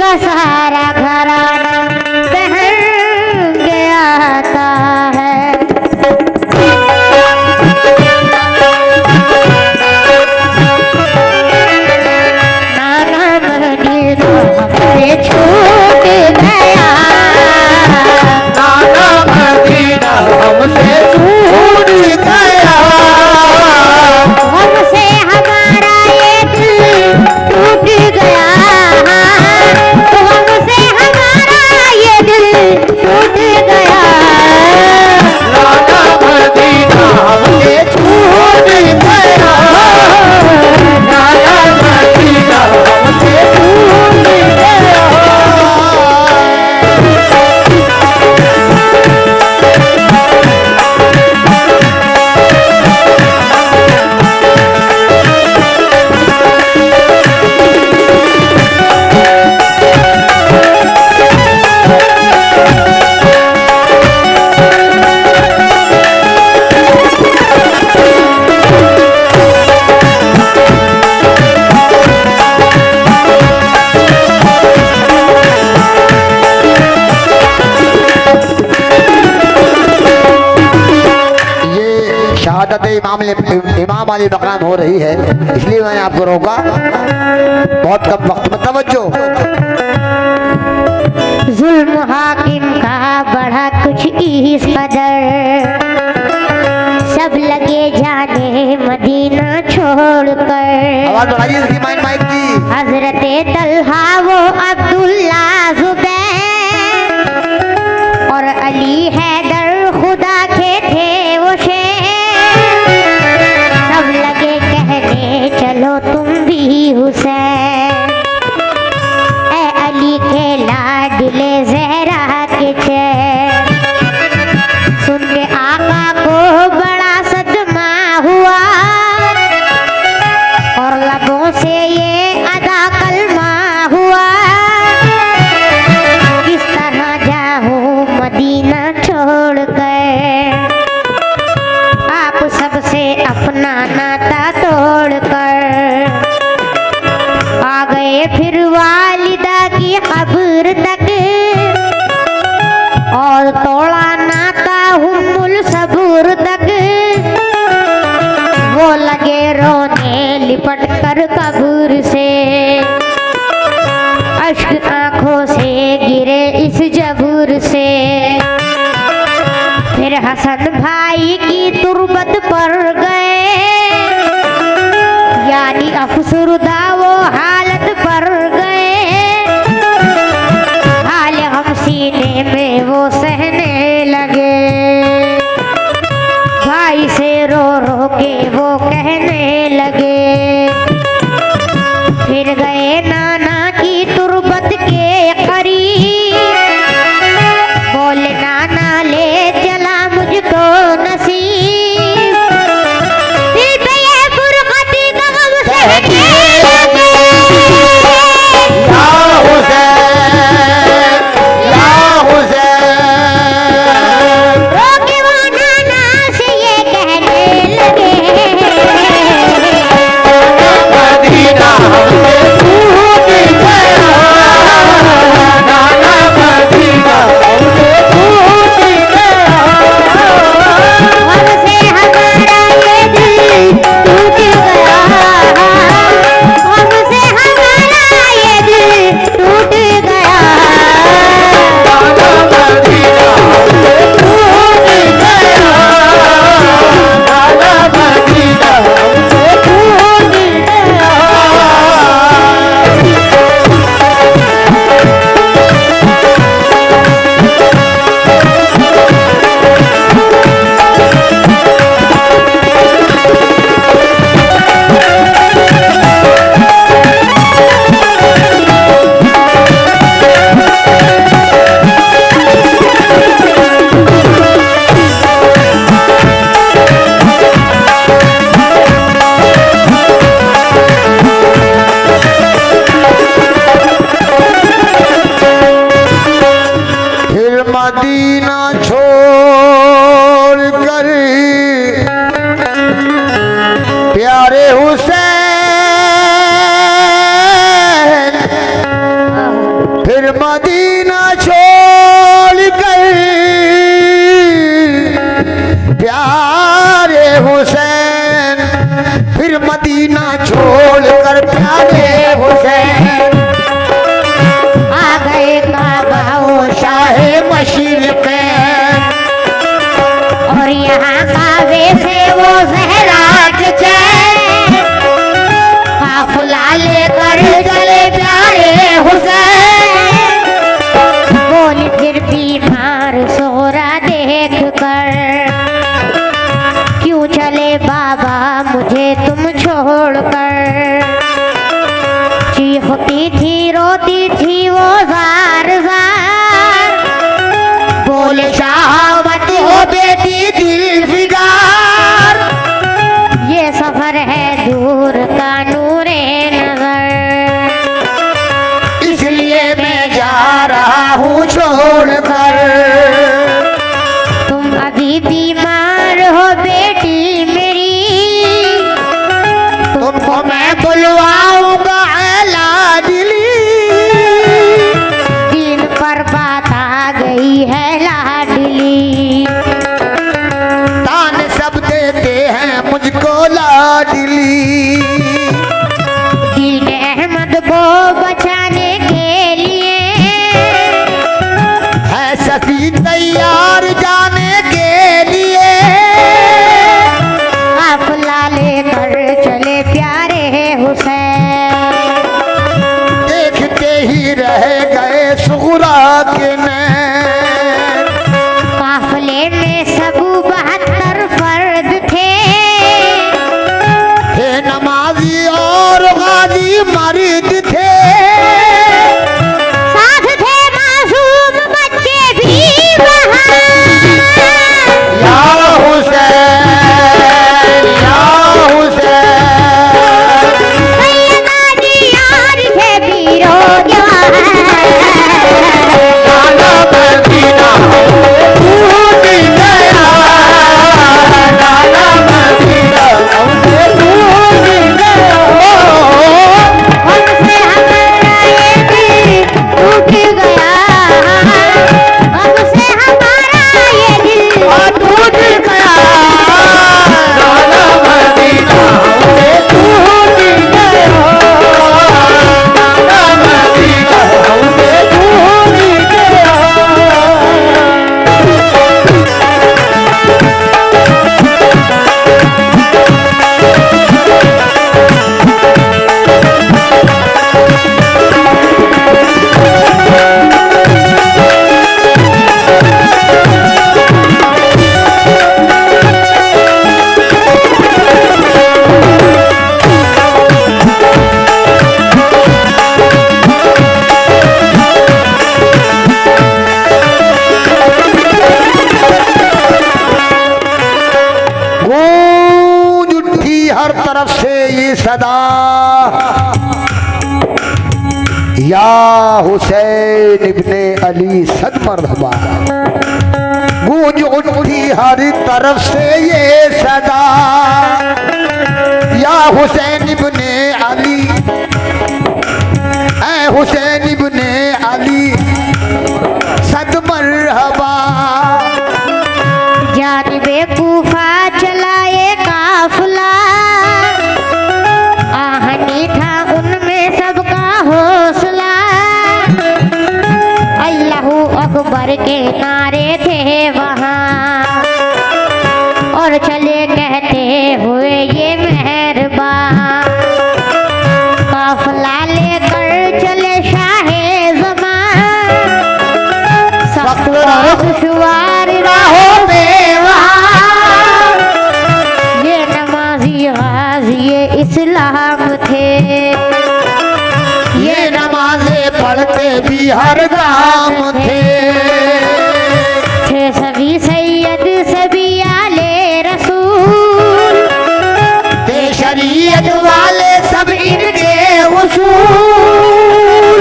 का सारा घराना बहन गया था है। नाना मदीना हमसे छूट गया, नाना मदीना हमसे छूट गया, हमसे हमारा ये दिल टूट गया, तो हमसे हमारा ये दिल टूट गया। नाना मदीना हमसे छूट गया, नाना मदीना हमसे छूट गया। शहादत इमाम अली मकाम हो रही है, इसलिए मैंने आपको रोका। बहुत कम वक्त में तवज्जो। जुल्म हाकिम का बढ़ा कुछ इस कदर, सब लगे जाने मदीना छोड़कर। आवाज बढ़ाइए इसकी, माइक की। हजरत तल्हा वो अब्दुल्ला जुबैर और अली हैदर खुदा के थे वो शेर, सब लगे कहने चलो तुम भी हुसैन, ए अली के लाडले जहरा के चैन। सुन के आका को बड़ा सदमा हुआ और लबों से ये अदा कलमा हुआ, किस तरह जाऊं मदीना छोड़ कर, आप सबसे अपना नाता तोड़ कर। आ गए फिर वालिदा की कब्र तक और तोड़ा नाता हुम्मुल सबूर तक, वो लगे रोने लिपट कर कब्र से, अश्क आंखों से गिरे इस जबूर से। फिर हसन भाई की तुरबत पर गए, यानी अफसुरदा वो हालत पर गए, हाल हम सीने में वो सहने लगे, भाई से रो रो के वो कहने लगे। फिर गए नाना की तुरबत के करीब, बोले नाना ले चला मुझको नसीब, दिल पे ये फुरकत गम सहने लगे। या हुसैन, या हुसैन, रोके वो नाना से ये कहने लगे, मदीना हमसे छूट गया, नाना मदीना हमसे छूट गया, हमसे हमारा ये दिल टूट गया, हमसे हमारा ये दिल टूट गया। नाना मदीना हमसे छूट गया, नाना मदीना हमसे छूट गया। फिर मदीना छोड़ कर प्यारे हुसैन फिर मदीना छोड़ कर प्यारे हुसैन, फिर मदीना छोड़ कर प्यारे हुसैन आ गए काबा वो शाहे मशरिक़ और यहाँ काबे से वो ज़हरा के चैन, काफिला लेकर चले प्यारे हुसैन। बोली फिर बीमार सोहरा देख कर, क्यों चले बाबा मुझे तुम छोड़ कर। चीखती थी रोती थी वो ज़ार ज़ार, बोले शाहमत हो बेटी दिल फिगार, ये सफर है दूर का नूरे नजर, इसलिए मैं जा रहा हूँ छोड़ कर। तुम अभी बीमार हो बेटी मेरी, तुमको मैं बुलवाऊंगा ऐला दिली, दिन पर बात आ गई है लाडली। तान सब देते हैं मुझको लाडली, दीन अहमद को बचाने के लिए है सफी तैयार जाने के लिए। काफिला लेकर चले प्यारे हुसैन, देखते ही रह गए सुगरा के नैन, काफिले में सब 72 फर्द थे, नमाजी और गाजी मर्द थे, साथ थे मासूम बच्चे भी वहाँ। या हुसैन या हुसैन, सैयदा जी यार थे पीरो जवान, लाला मदीना टूट गया, लाला मदीना टूट गया। हमसे हमारा ये दिल टूट गया, हमसे हमारा ये दिल टूट गया, लाला मदीना टूट गया, लाला मदीना टूट गया। गूंज उठी हर तरफ से ये सदा, या हुसैन इब्ने अली सद मरहबा। गूंज उठी हर तरफ से ये सदा, या हुसैन इब्ने अली, ऐ हुसैन इब्ने अली सद मरहबा। जानिबे कूफा चलाए काफिला, आहनी था उनमें सबका हौसला, अल्लाहू अकबर के नारे थे वहाँ, और चले कहते हुए ये मेहरबान। काफिला लेकर चले शाहे ज़मान, सख्त और दुश्वार राहों में वहाँ, ये नमाजी गाज़ी इस्लाम थे, ये नमाज़ें पढ़ते भी हर गाम थे, सभी सैयद सभी आले रसूल, थे शरीयत वाले सब इनके उसूल।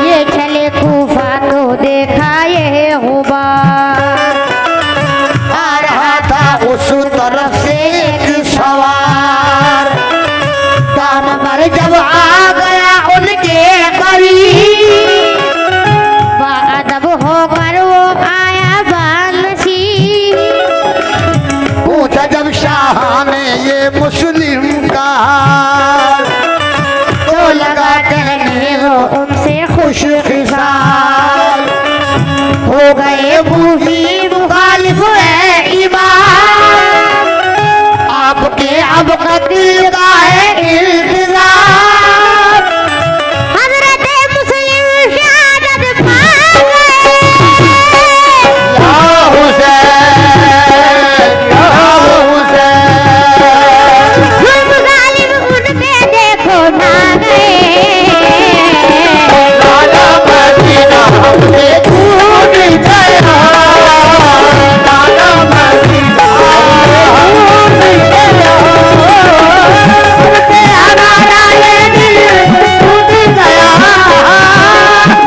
ये चले कूफा तो देखा ये गुबार, आ रहा था उस तरफ से एक सवार, दाम पर जब आ गया उनके करीब, साल हो गए मूसी मुखालिफ है ईमान, आपके अब का दिल का है इंतजार। हजरत मुस्लिम शहादत पा गए, या हुसैन या हुसैन, जुल्म जालिम उन पे देखो ना गए। लाला मदीना हमसे छूट गया, लाला मदीना छूट गया, हमसे हमारा ये दिल छूट गया,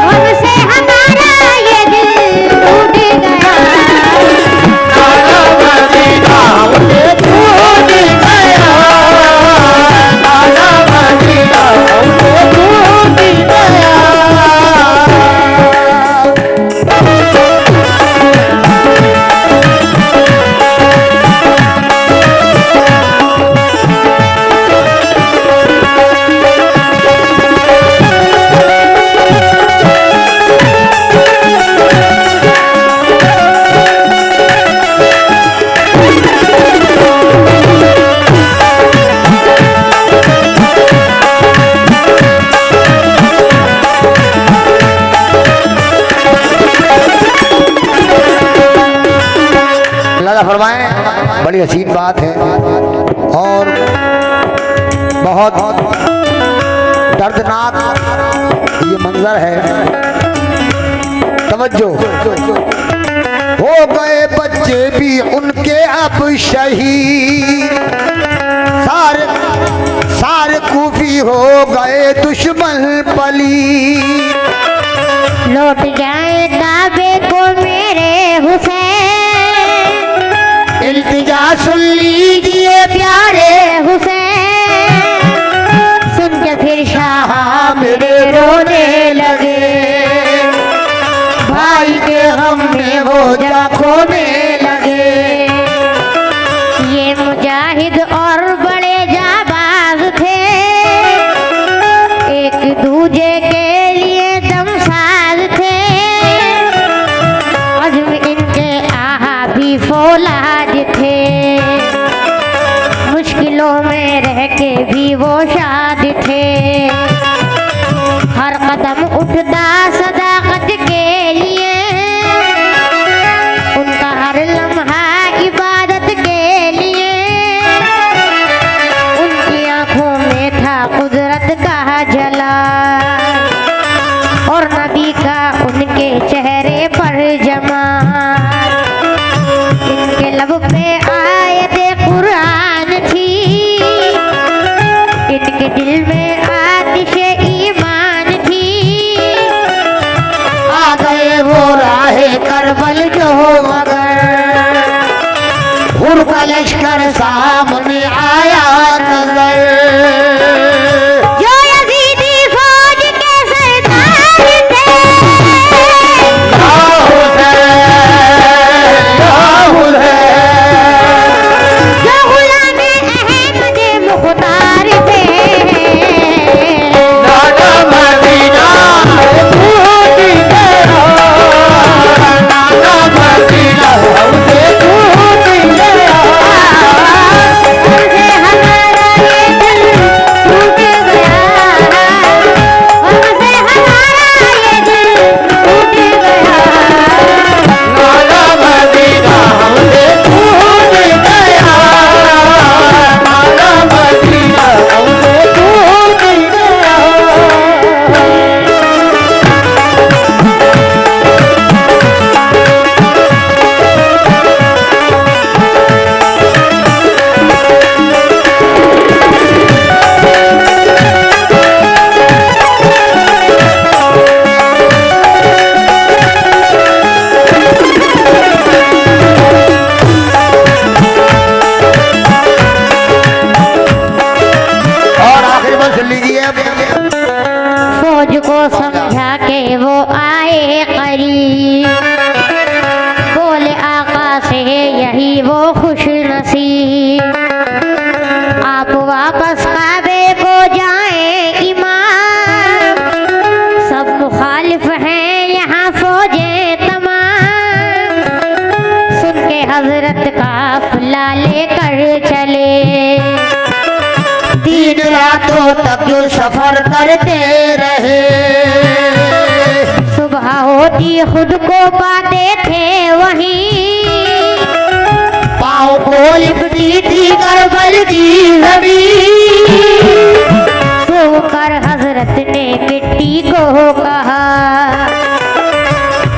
हमसे हमारा ये दिल टूट गया। लाला मदीना हमसे छूट गया, लाला मदीना हमसे छूट गया। अल्लाह फरमाए, बड़ी हसीन बात है और बहुत दर्दनाक ये मंजर है। तवज्जो, हो गए बच्चे भी उनके अब शहीद, सारे सारे कूफी हो गए दुश्मन पलीद। लौट जाए काबे को मेरे हुसैन, इल्तिजा सुन लीजिए प्यारे हुसैन, सुन के फिर शाह मेरे रोने लगे, भाई के गम में वो जा खोने लगे। ये मुजाहिद और बड़े जाबाज थे, एक दूजे के लिए दमसाज थे, अज़्म इनके आहा भी फौलाद थे, मुश्किलों में रह के भी वो शाद थे, हर कदम उठता सदाकत के लिए, उनका हर लम्हा इबादत के लिए, उनकी आंखों में था कुदरत का जलाल, और नबी का उनके चेहरे पर जमाल। इनके लब पे आयते कुरान थी, इनके दिल में आतिशे ईमान थी, आ गए वो राहे करबल जो मगर, हुर का लश्कर सामने आया नजर। जो यजीदी फौज के सरदार थे, या हुसैन या हुसैन, जो गुलामे अहमद मुख्तार थे, लाला मदीना छूट गया, लाला मदीना हमसे छूट गया, हमसे हमारा ये दिल टूट गया, हमसे हमारा ये दिल टूट गया। लाला मदीना हमसे छूट गया, लाला मदीना हमसे छूट गया। और आखिरी बात सुन लीजिए। फौज को समझा के वो आए करीब, बोले आका से यही वो खुश नसीब, आप वापस काबे को जाएं इमाम, सब मुखालिफ दिन रातों तक जो सफर करते रहे। सुबह होती खुद को पाते थे वहीं, पाँव को लिपटी थी करबल की जमीन। सोकर हजरत ने मिट्टी को कहा,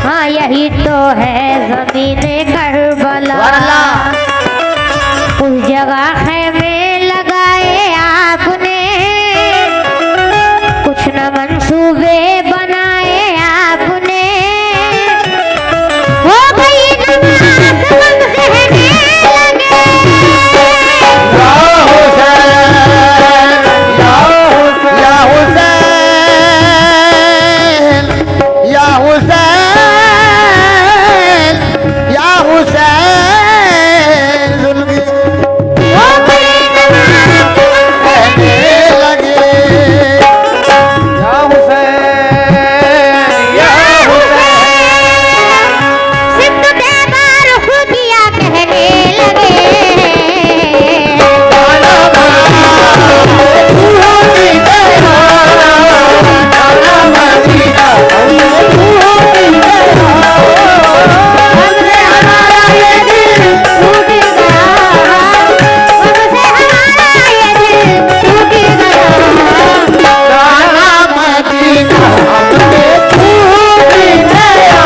हाँ यही तो है ज़मीने करबला। उस जगह खेमे लगाए आपने, कुछ न मंसूबे बनाए आपने। हो गई नमाज गम सहने लगे। या हुसैन, या हुसैन, या हुसैन, जुल्म हो गई नमाज कहने लगे। या हुसैन, या हुसैन, सिद्ध बेदार खुदिया कहने लगे। हमसे हमारा ये दिल टूट गया, हमसे हमारा ये दिल टूट गया। काला मदीना हमसे छूट गया।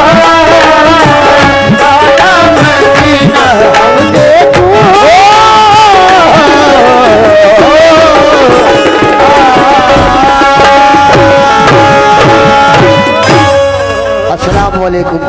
काला मदीना हमसे अस्सलाम वालेकुम।